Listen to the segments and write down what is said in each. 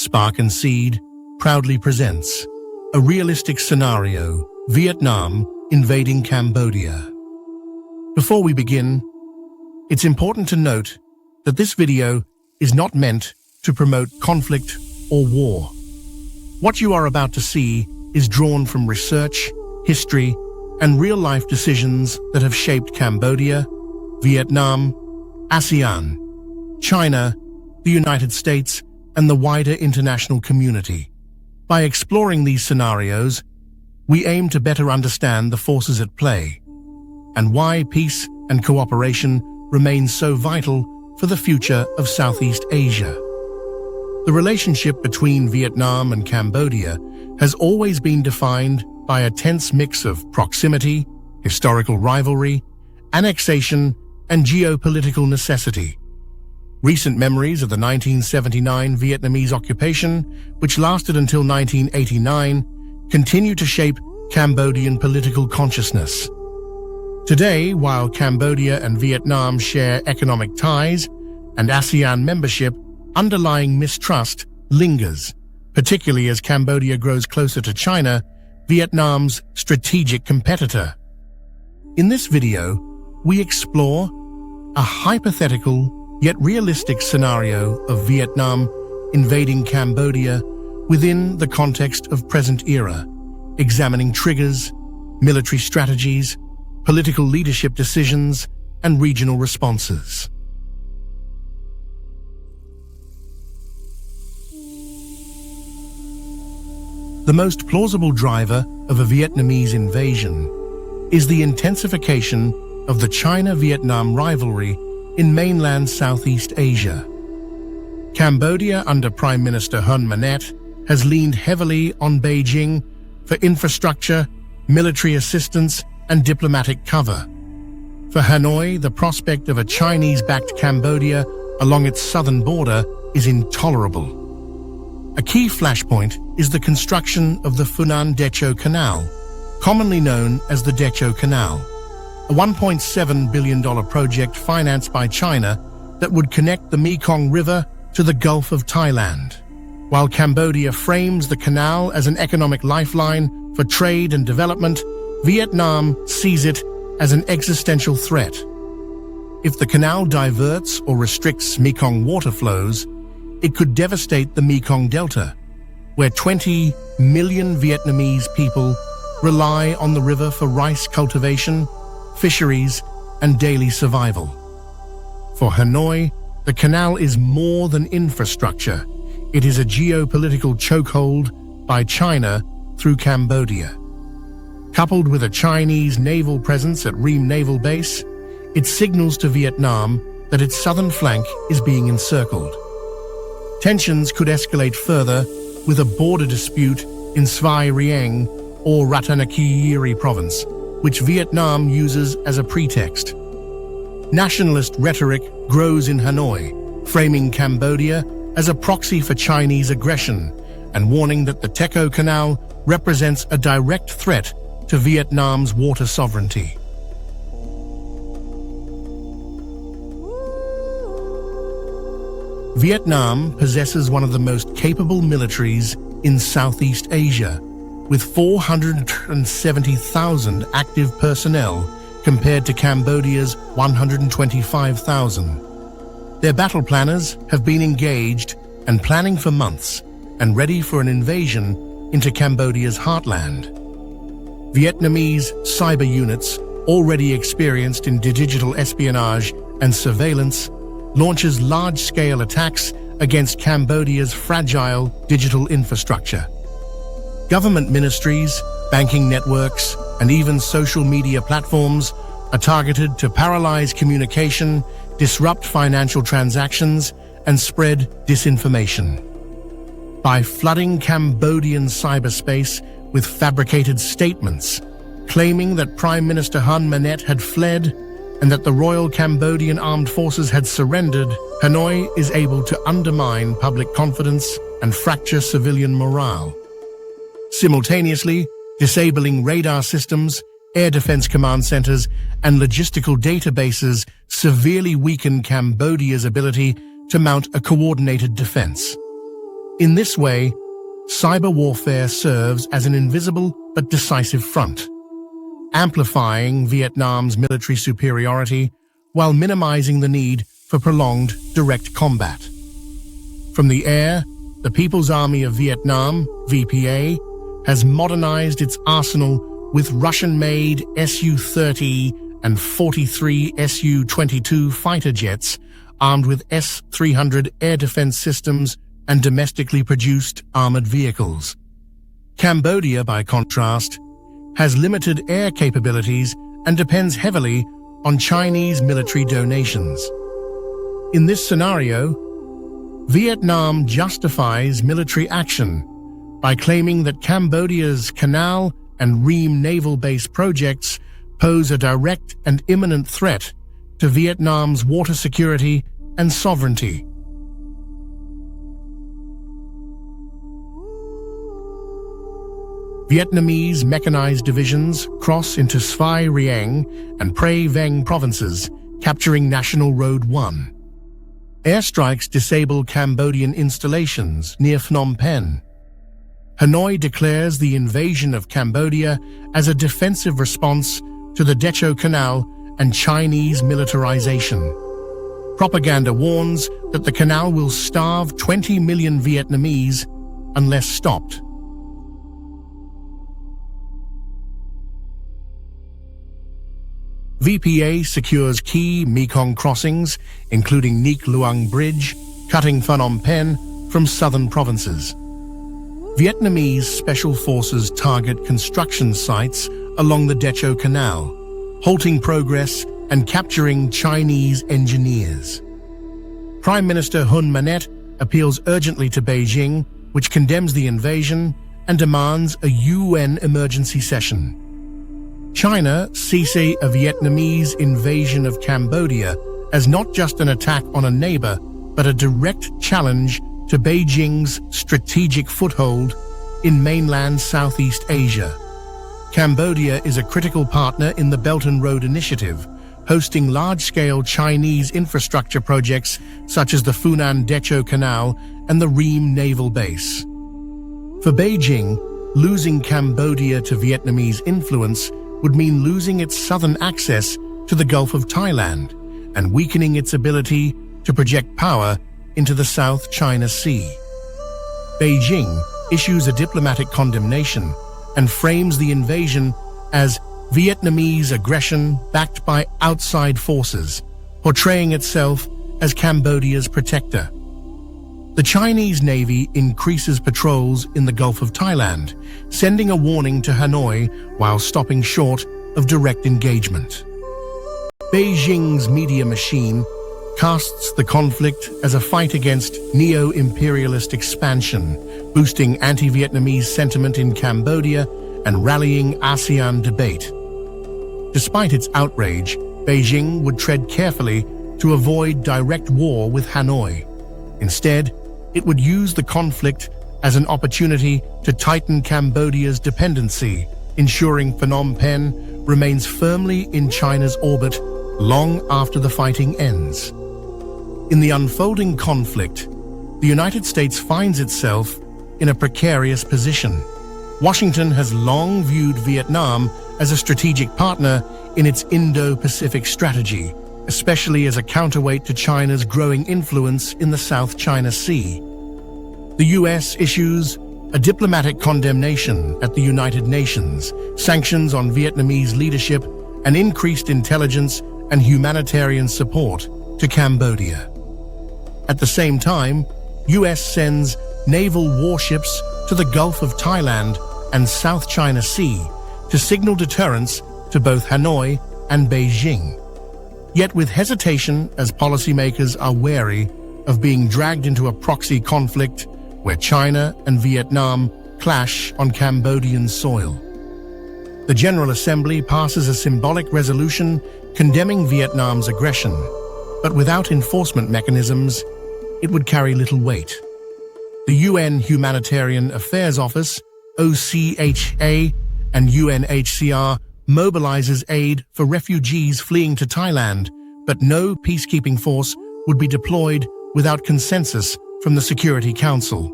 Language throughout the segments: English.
Spark and Seed proudly presents a realistic scenario, Vietnam invading Cambodia. Before we begin, it's important to note that this video is not meant to promote conflict or war. What you are about to see is drawn from research, history, and real-life decisions that have shaped Cambodia, Vietnam, ASEAN, China, the United States, and the wider international community. By exploring these scenarios, we aim to better understand the forces at play and why peace and cooperation remain so vital for the future of Southeast Asia. The relationship between Vietnam and Cambodia has always been defined by a tense mix of proximity, historical rivalry, annexation, and geopolitical necessity. Recent memories of the 1979 Vietnamese occupation, which lasted until 1989, continue to shape Cambodian political consciousness. Today, while Cambodia and Vietnam share economic ties and ASEAN membership, underlying mistrust lingers, particularly as Cambodia grows closer to China, Vietnam's strategic competitor. In this video, we explore a hypothetical yet realistic scenario of Vietnam invading Cambodia within the context of present era, examining triggers, military strategies, political leadership decisions, and regional responses. The most plausible driver of a Vietnamese invasion is the intensification of the China-Vietnam rivalry in mainland Southeast Asia. Cambodia under Prime Minister Hun Manet has leaned heavily on Beijing for infrastructure, military assistance, and diplomatic cover. For Hanoi, the prospect of a Chinese-backed Cambodia along its southern border is intolerable. A key flashpoint is the construction of the Funan Techo Canal, commonly known as the Techo Canal, a $1.7 billion project financed by China that would connect the Mekong River to the Gulf of Thailand. While Cambodia frames the canal as an economic lifeline for trade and development, Vietnam sees it as an existential threat. If the canal diverts or restricts Mekong water flows, it could devastate the Mekong Delta, where 20 million Vietnamese people rely on the river for rice cultivation, fisheries, and daily survival. For Hanoi, the canal is more than infrastructure. It is a geopolitical chokehold by China through Cambodia. Coupled with a Chinese naval presence at Ream Naval Base, it signals to Vietnam that its southern flank is being encircled. Tensions could escalate further with a border dispute in Svai Rieng or Rattanakoe province, which Vietnam uses as a pretext. Nationalist rhetoric grows in Hanoi, framing Cambodia as a proxy for Chinese aggression and warning that the Techo Canal represents a direct threat to Vietnam's water sovereignty. Vietnam possesses one of the most capable militaries in Southeast Asia, with 470,000 active personnel compared to Cambodia's 125,000. Their battle planners have been engaged and planning for months and ready for an invasion into Cambodia's heartland. Vietnamese cyber units, already experienced in digital espionage and surveillance, launches large-scale attacks against Cambodia's fragile digital infrastructure. Government ministries, banking networks, and even social media platforms are targeted to paralyze communication, disrupt financial transactions, and spread disinformation. By flooding Cambodian cyberspace with fabricated statements, claiming that Prime Minister Hun Manet had fled and that the Royal Cambodian Armed Forces had surrendered, Hanoi is able to undermine public confidence and fracture civilian morale. Simultaneously, disabling radar systems, air defense command centers, and logistical databases severely weaken Cambodia's ability to mount a coordinated defense. In this way, cyber warfare serves as an invisible but decisive front, amplifying Vietnam's military superiority while minimizing the need for prolonged direct combat. From the air, the People's Army of Vietnam, VPA, has modernized its arsenal with Russian-made Su-30 and 43 Su-22 fighter jets armed with S-300 air defense systems and domestically produced armored vehicles. Cambodia, by contrast, has limited air capabilities and depends heavily on Chinese military donations. In this scenario, Vietnam justifies military action by claiming that Cambodia's canal and Ream naval base projects pose a direct and imminent threat to Vietnam's water security and sovereignty. Vietnamese mechanized divisions cross into Svai Rieng and Prey Veng provinces, capturing National Road 1. Airstrikes disable Cambodian installations near Phnom Penh. Hanoi declares the invasion of Cambodia as a defensive response to the Techo Canal and Chinese militarization. Propaganda warns that the canal will starve 20 million Vietnamese unless stopped. VPA secures key Mekong crossings, including Neak Luang Bridge, cutting Phnom Penh from southern provinces. Vietnamese special forces target construction sites along the Techo Canal, halting progress and capturing Chinese engineers. Prime Minister Hun Manet appeals urgently to Beijing, which condemns the invasion and demands a UN emergency session. China sees a Vietnamese invasion of Cambodia as not just an attack on a neighbor, but a direct challenge to Beijing's strategic foothold in mainland Southeast Asia. Cambodia is a critical partner in the Belt and Road Initiative, hosting large-scale Chinese infrastructure projects such as the Funan Techo Canal and the Ream naval base. For Beijing, losing Cambodia to Vietnamese influence would mean losing its southern access to the Gulf of Thailand and weakening its ability to project power into the South China Sea. Beijing issues a diplomatic condemnation and frames the invasion as Vietnamese aggression backed by outside forces, portraying itself as Cambodia's protector. The Chinese Navy increases patrols in the Gulf of Thailand, sending a warning to Hanoi while stopping short of direct engagement. Beijing's media machine casts the conflict as a fight against neo-imperialist expansion, boosting anti-Vietnamese sentiment in Cambodia and rallying ASEAN debate. Despite its outrage, Beijing would tread carefully to avoid direct war with Hanoi. Instead, it would use the conflict as an opportunity to tighten Cambodia's dependency, ensuring Phnom Penh remains firmly in China's orbit long after the fighting ends. In the unfolding conflict, the United States finds itself in a precarious position. Washington has long viewed Vietnam as a strategic partner in its Indo-Pacific strategy, especially as a counterweight to China's growing influence in the South China Sea. The U.S. issues a diplomatic condemnation at the United Nations, sanctions on Vietnamese leadership, and increased intelligence and humanitarian support to Cambodia. At the same time, U.S. sends naval warships to the Gulf of Thailand and South China Sea to signal deterrence to both Hanoi and Beijing. Yet with hesitation, as policymakers are wary of being dragged into a proxy conflict where China and Vietnam clash on Cambodian soil. The General Assembly passes a symbolic resolution condemning Vietnam's aggression, but without enforcement mechanisms, it would carry little weight. The UN Humanitarian Affairs Office, OCHA, and UNHCR mobilizes aid for refugees fleeing to Thailand, but no peacekeeping force would be deployed without consensus from the Security Council.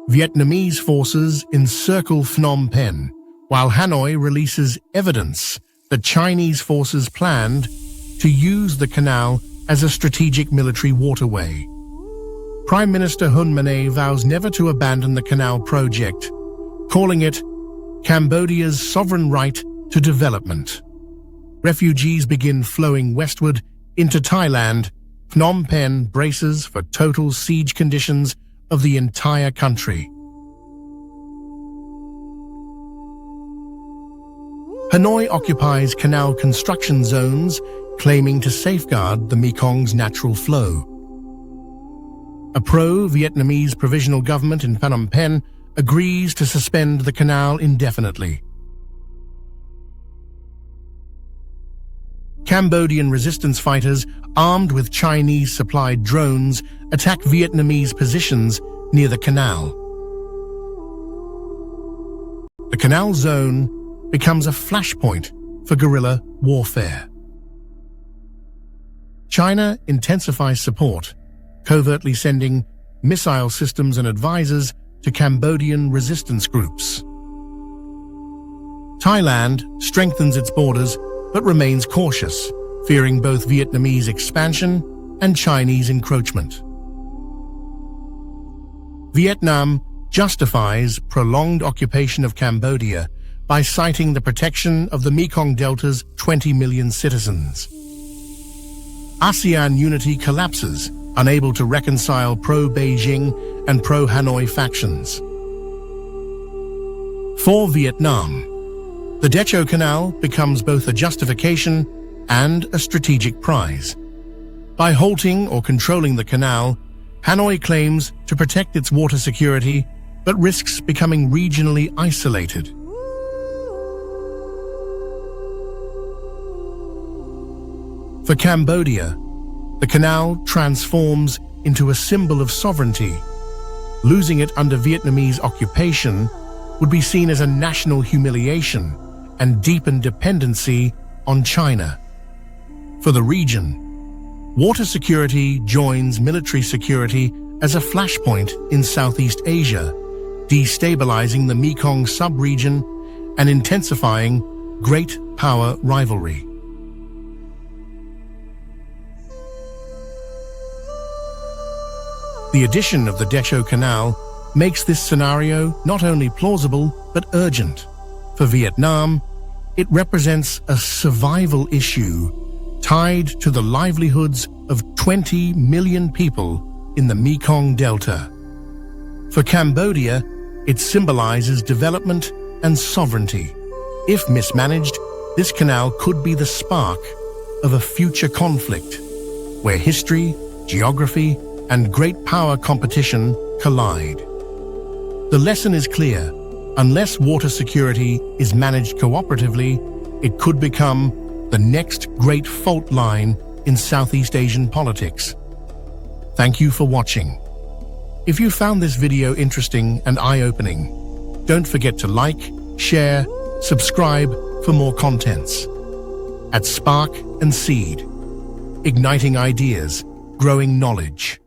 Vietnamese forces encircle Phnom Penh, while Hanoi releases evidence that Chinese forces planned to use the canal as a strategic military waterway. Prime Minister Hun Manet vows never to abandon the canal project, calling it Cambodia's sovereign right to development. Refugees begin flowing westward into Thailand. Phnom Penh braces for total siege conditions of the entire country. Hanoi occupies canal construction zones, claiming to safeguard the Mekong's natural flow. A pro-Vietnamese provisional government in Phnom Penh agrees to suspend the canal indefinitely. Cambodian resistance fighters, armed with Chinese-supplied drones, attack Vietnamese positions near the canal. The canal zone becomes a flashpoint for guerrilla warfare. China intensifies support, covertly sending missile systems and advisors to Cambodian resistance groups. Thailand strengthens its borders but remains cautious, fearing both Vietnamese expansion and Chinese encroachment. Vietnam justifies prolonged occupation of Cambodia by citing the protection of the Mekong Delta's 20 million citizens. ASEAN unity collapses, unable to reconcile pro-Beijing and pro-Hanoi factions. For Vietnam, the Techo Canal becomes both a justification and a strategic prize. By halting or controlling the canal, Hanoi claims to protect its water security, but risks becoming regionally isolated. For Cambodia, the canal transforms into a symbol of sovereignty. Losing it under Vietnamese occupation would be seen as a national humiliation and deepen dependency on China. For the region, water security joins military security as a flashpoint in Southeast Asia, destabilizing the Mekong sub-region and intensifying great power rivalry. The addition of the Techo Canal makes this scenario not only plausible but urgent. For Vietnam, it represents a survival issue tied to the livelihoods of 20 million people in the Mekong Delta. For Cambodia, it symbolizes development and sovereignty. If mismanaged, this canal could be the spark of a future conflict where history, geography, and great power competition collide. The lesson is clear. Unless water security is managed cooperatively, it could become the next great fault line in Southeast Asian politics. Thank you for watching. If you found this video interesting and eye-opening, don't forget to like, share, subscribe for more contents. At Spark and Seed, igniting ideas, growing knowledge.